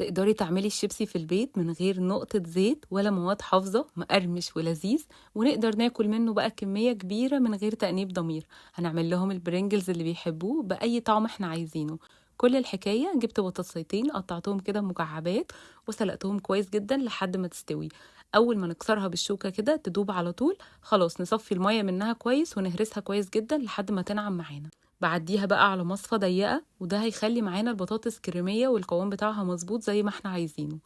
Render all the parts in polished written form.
تقدري تعملي الشيبسي في البيت من غير نقطة زيت ولا مواد حافظة، مقرمش ولذيذ، ونقدر ناكل منه بقى كمية كبيرة من غير تأنيب ضمير. هنعمل لهم البرينجلز اللي بيحبوه بأي طعم احنا عايزينه. كل الحكاية جبت بطاطسيتين قطعتهم كده مكعبات وسلقتهم كويس جدا لحد ما تستوي. أول ما نكسرها بالشوكة كده تدوب على طول، خلاص نصفي المية منها كويس ونهرسها كويس جدا لحد ما تنعم معانا. بعديها بقى على مصفى ضيقة، وده هيخلي معانا البطاطس كريمية والقوام بتاعها مظبوط زي ما احنا عايزينه.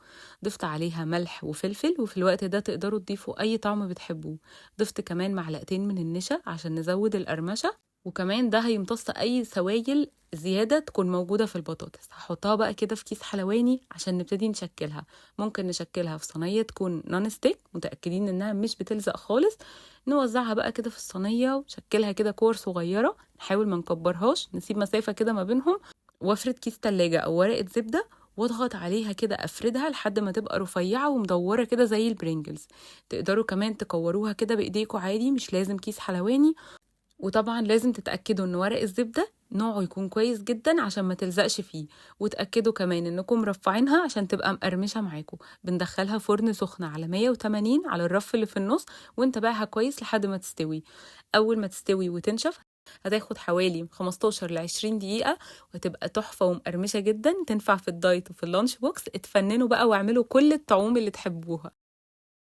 ضفت عليها ملح وفلفل، وفي الوقت ده تقدروا تضيفوا اي طعم بتحبوه. ضفت كمان معلقتين من النشا عشان نزود القرمشة، وكمان ده هيمتص اي سوائل زيادة تكون موجودة في البطاطس. هحطها بقى كده في كيس حلواني عشان نبتدي نشكلها. ممكن نشكلها في صينية تكون نون ستيك، متأكدين انها مش بتلزق خالص. نوزعها بقى كده في الصينية ونشكلها كده كور صغيرة، نحاول ما نكبرهاش، نسيب مسافة كده ما بينهم. وافرد كيس تلاجة او ورقة زبدة واضغط عليها كده، افردها لحد ما تبقى رفيعة ومدورة كده زي البرينجلز. تقدروا كمان تكوروها كده بايديكوا عادي، مش لازم كيس حلواني. وطبعا لازم تتأكدوا ان ورق الزبدة نوعه يكون كويس جدا عشان ما تلزقش فيه. وتأكدوا كمان انكم مرفعينها عشان تبقى مقرمشة معاكم. بندخلها فرن سخنة على 180 على الرف اللي في النص، وانتباهها كويس لحد ما تستوي. اول ما تستوي وتنشف هتاخد حوالي 15 ل 20 دقيقة، وهتبقى تحفة ومقرمشة جدا، تنفع في الدايت وفي اللانش بوكس. اتفننوا بقى واعملوا كل الطعوم اللي تحبوها.